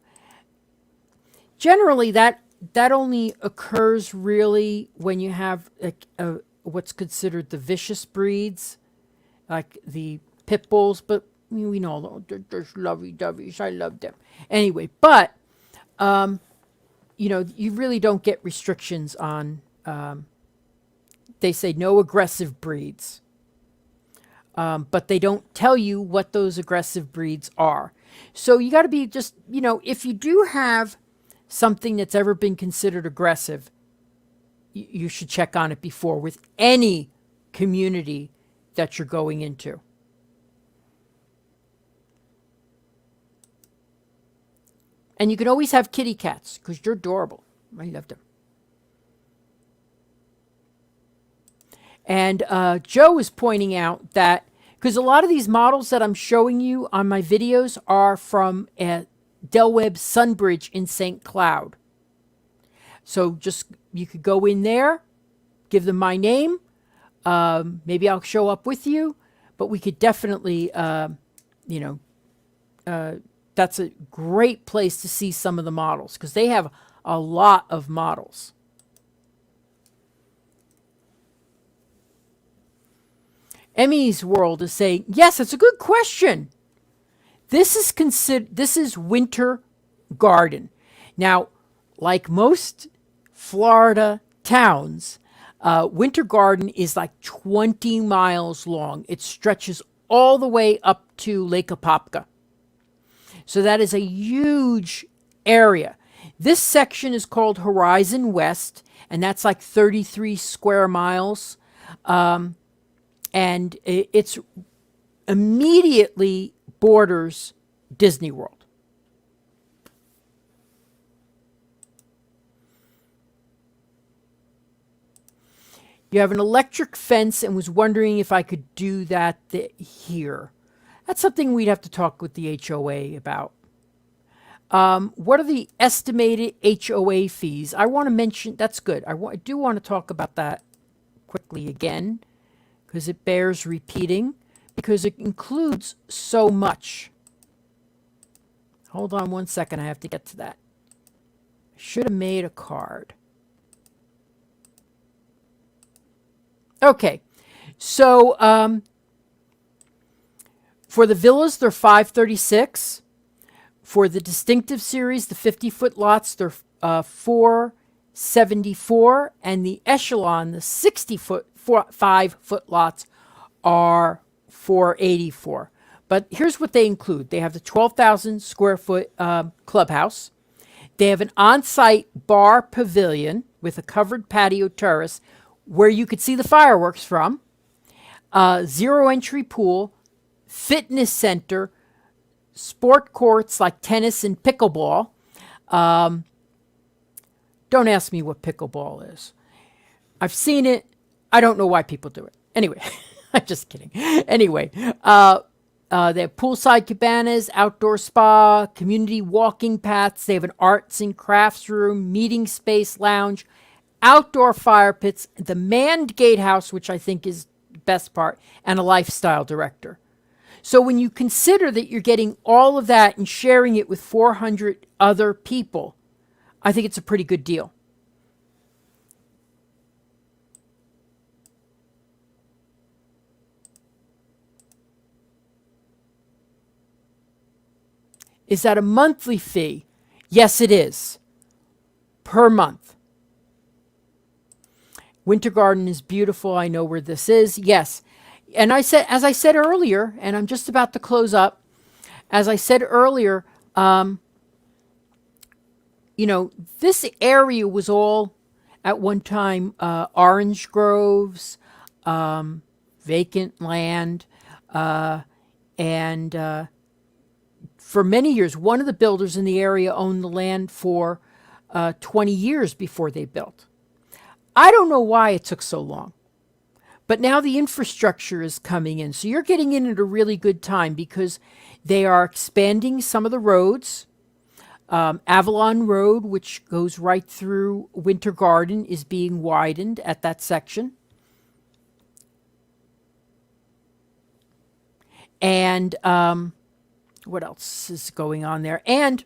Generally, that only occurs really when you have what's considered the vicious breeds, like the pit bulls, but we know they're lovey-doveys. I love them. Anyway, but, you really don't get restrictions on, they say no aggressive breeds. But they don't tell you what those aggressive breeds are. So you got to be just, if you do have something that's ever been considered aggressive, you should check on it before with any community that you're going into. And you can always have kitty cats because you're adorable. I love them. And Joe is pointing out that, because a lot of these models that I'm showing you on my videos are from Del Webb Sunbridge in St. Cloud. So just, you could go in there, give them my name. Maybe I'll show up with you, but we could definitely, that's a great place to see some of the models because they have a lot of models. Emmy's World is saying, yes, it's a good question. This is Winter Garden. Now, like most Florida towns, Winter Garden is like 20 miles long. It stretches all the way up to Lake Apopka. So that is a huge area. This section is called Horizon West, and that's like 33 square miles. And it's immediately borders Disney World. You have an electric fence and was wondering if I could do that here. That's something we'd have to talk with the HOA about. What are the estimated HOA fees? I want to mention, that's good. I do want to talk about that quickly again because it bears repeating because it includes so much. Hold on one second. I have to get to that. I should have made a card. Okay. So for the villas, they're $536. For the distinctive series, the 50-foot lots, they're $474. And the echelon, the 5-foot lots, are $484. But here's what they include. They have the 12,000 square foot clubhouse. They have an on-site bar pavilion with a covered patio terrace where you could see the fireworks from. Zero entry pool, fitness center, sport courts like tennis and pickleball. Don't ask me what pickleball is. I've seen it. I don't know why people do it. Anyway, I'm just kidding. Anyway, they have poolside cabanas, outdoor spa, community walking paths. They have an arts and crafts room, meeting space, lounge, outdoor fire pits, the manned gatehouse, which I think is the best part, and a lifestyle director. So when you consider that you're getting all of that and sharing it with 400 other people, I think it's a pretty good deal. Is that a monthly fee? Yes, it is. Per month. Winter Garden is beautiful. I know where this is. Yes. And as I said earlier, and I'm just about to close up, as I said earlier, this area was all at one time orange groves, vacant land, and for many years, one of the builders in the area owned the land for 20 years before they built. I don't know why it took so long. But now the infrastructure is coming in. So you're getting in at a really good time because they are expanding some of the roads. Avalon Road, which goes right through Winter Garden, is being widened at that section. And what else is going on there? And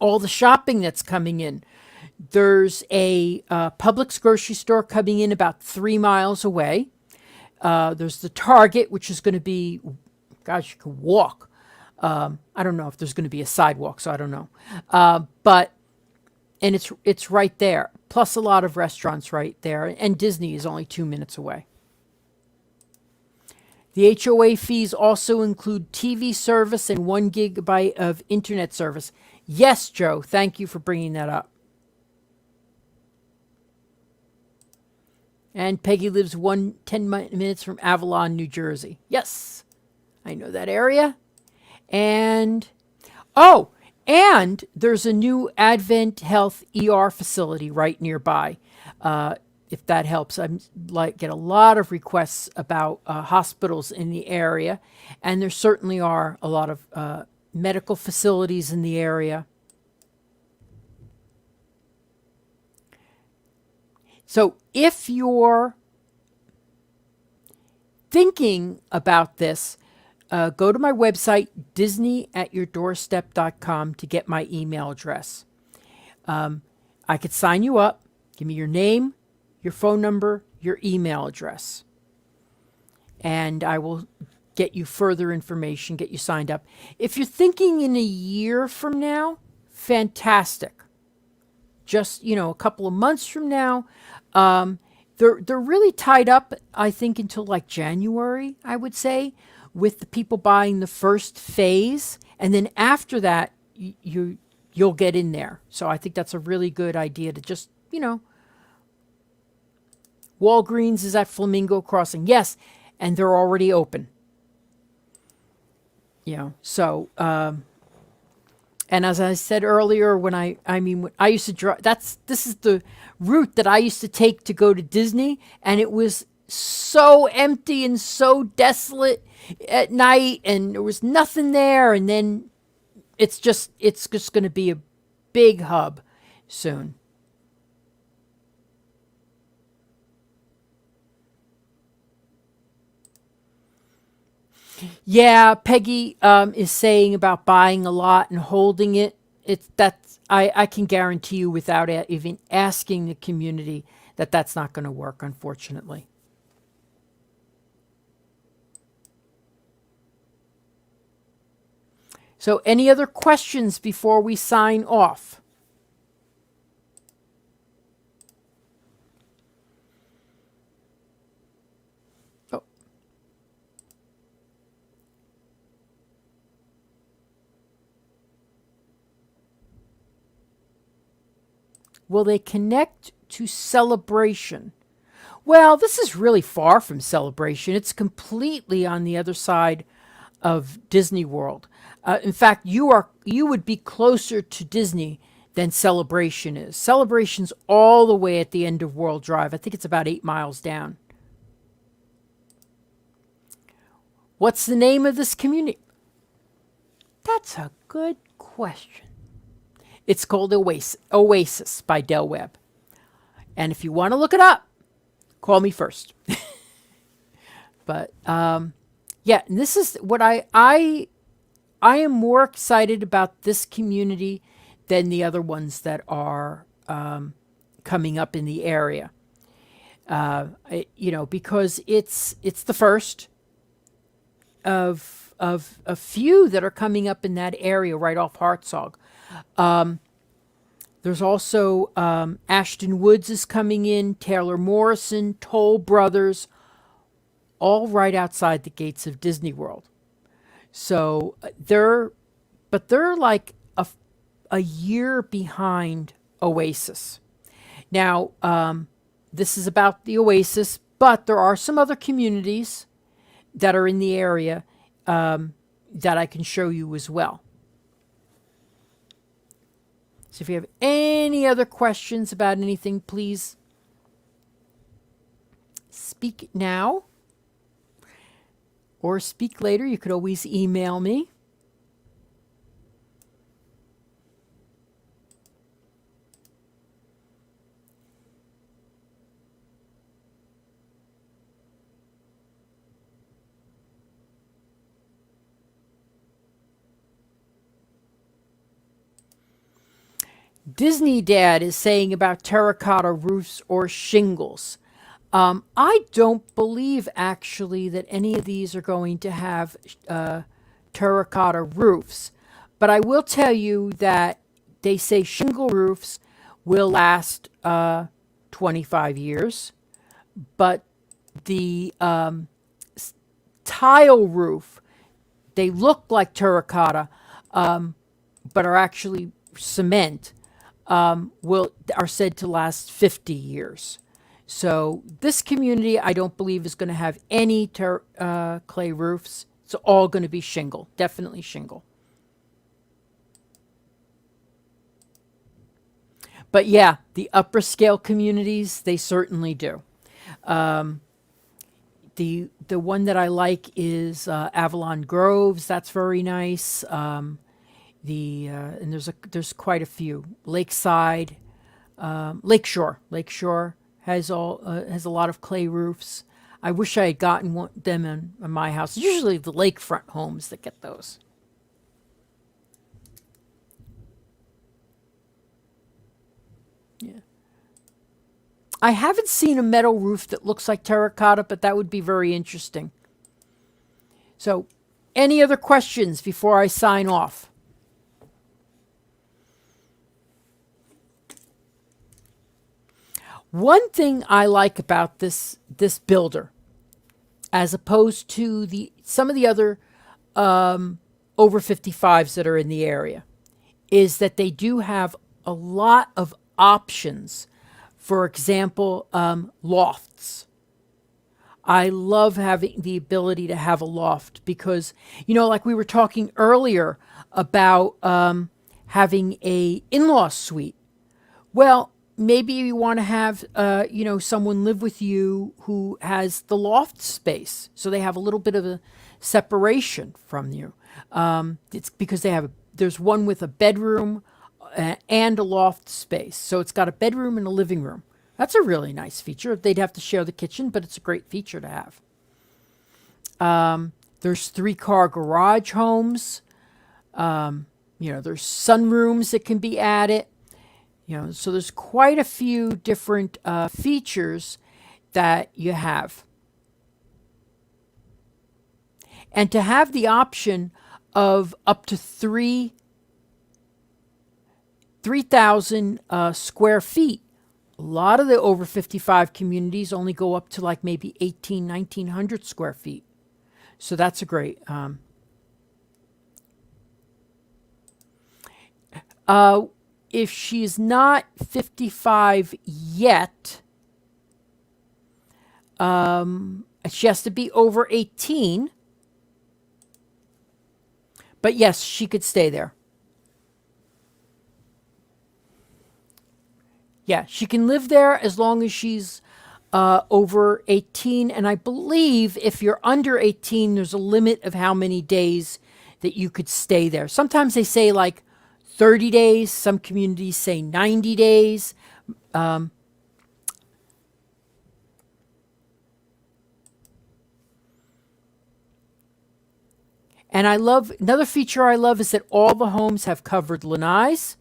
all the shopping that's coming in. There's a Publix grocery store coming in about 3 miles away. There's the Target, which is going to be, gosh, you can walk. I don't know if there's going to be a sidewalk, so I don't know. But it's right there. Plus a lot of restaurants right there. And Disney is only 2 minutes away. The HOA fees also include TV service and 1 gigabyte of internet service. Yes, Joe, thank you for bringing that up. And Peggy lives 10 minutes from Avalon, New Jersey. Yes, I know that area. And there's a new Advent Health ER facility right nearby. If that helps, I get a lot of requests about hospitals in the area, and there certainly are a lot of medical facilities in the area. So if you're thinking about this, go to my website, disneyatyourdoorstep.com, to get my email address. I could sign you up. Give me your name, your phone number, your email address. and I will get you further information, get you signed up. If you're thinking in a year from now, fantastic. Just, a couple of months from now, they're really tied up, I think, until like January, I would say, with the people buying the first phase, and then after that, you'll get in there. So I think that's a really good idea to just, Walgreens is at Flamingo Crossing, yes, and they're already open. So and as I said earlier, when when I used to drive, this is the route that I used to take to go to Disney, and it was so empty and so desolate at night, and there was nothing there. And then it's just going to be a big hub soon. Yeah, Peggy is saying about buying a lot and holding it. I can guarantee you without even asking the community that that's not going to work, unfortunately. So, any other questions before we sign off? Oh, will they connect to Celebration? Well, this is really far from Celebration. It's completely on the other side of Disney World. In fact, you would be closer to Disney than Celebration is. Celebration's all the way at the end of World Drive. I think it's about 8 miles down. What's the name of this community? That's a good question. It's called Oasis by Del Webb. And if you want to look it up, call me first. But yeah, and this is what I am more excited about this community than the other ones that are coming up in the area. Because it's the first of a few that are coming up in that area right off Hartsog. There's also Ashton Woods is coming in, Taylor Morrison, Toll Brothers, all right outside the gates of Disney World. So they're like a year behind Oasis. Now, this is about the Oasis, but there are some other communities that are in the area that I can show you as well. So if you have any other questions about anything, please speak now or speak later. You could always email me. Disney Dad is saying about terracotta roofs or shingles. I don't believe actually that any of these are going to have terracotta roofs, but I will tell you that they say shingle roofs will last 25 years, but the tile roof, they look like terracotta, but are actually cement, are said to last 50 years. So this community, I don't believe, is going to have any clay roofs. It's all going to be shingle, definitely shingle. But yeah, the upper scale communities, they certainly do. The one that I like is Avalon Groves. That's very nice. And there's quite a few. Lakeside, Lakeshore has a lot of clay roofs. I wish I had gotten them in my house. It's usually the lakefront homes that get those. Yeah. I haven't seen a metal roof that looks like terracotta, but that would be very interesting. So, any other questions before I sign off? One thing I like about this builder, as opposed to some of the other over 55s that are in the area, is that they do have a lot of options. For example, lofts. I love having the ability to have a loft because, like we were talking earlier about having a in-law suite. Well, maybe you want to have, someone live with you who has the loft space. So they have a little bit of a separation from you. It's because there's one with a bedroom and a loft space. So it's got a bedroom and a living room. That's a really nice feature. They'd have to share the kitchen, but it's a great feature to have. There's 3-car garage homes. There's sunrooms that can be added. So there's quite a few different features that you have. And to have the option of up to 3,000 square feet, a lot of the over 55 communities only go up to like maybe 1,900 square feet. So that's a great. If she's not 55 yet, she has to be over 18. But yes, she could stay there. Yeah, she can live there as long as she's over 18. And I believe if you're under 18, there's a limit of how many days that you could stay there. Sometimes they say like 30 days. Some communities say 90 days. And another feature I love is that all the homes have covered lanais.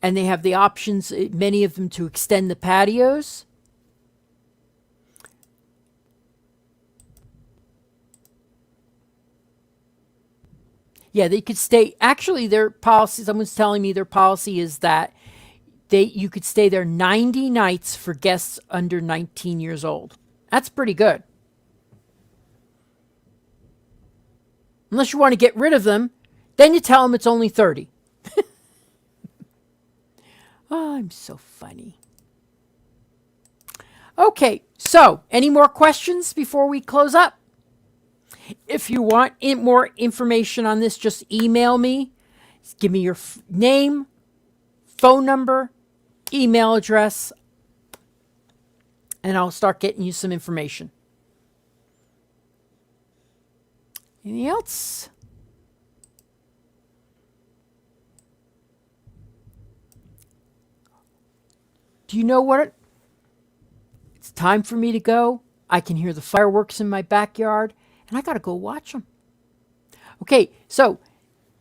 And they have the options, many of them, to extend the patios. Yeah, they could stay. Actually, their policy, someone's telling me their policy is that you could stay there 90 nights for guests under 19 years old. That's pretty good. Unless you want to get rid of them, then you tell them it's only 30. Oh, I'm so funny. Okay, so any more questions before we close up? If you want more information on this, just email me. Give me your name, phone number, email address, and I'll start getting you some information. Anything else? Do you know what? It's time for me to go. I can hear the fireworks in my backyard, and I got to go watch them. Okay, so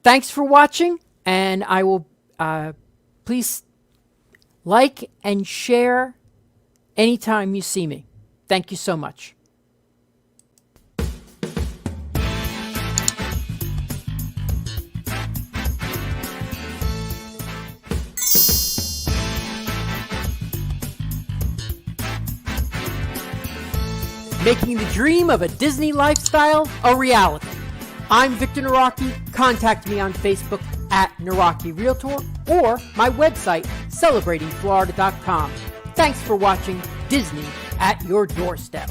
thanks for watching, and I will please like and share anytime you see me. Thank you so much. Making the dream of a Disney lifestyle a reality. I'm Victor Naraki. Contact me on Facebook at Naraki Realtor or my website, celebratingflorida.com. Thanks for watching Disney at your doorstep.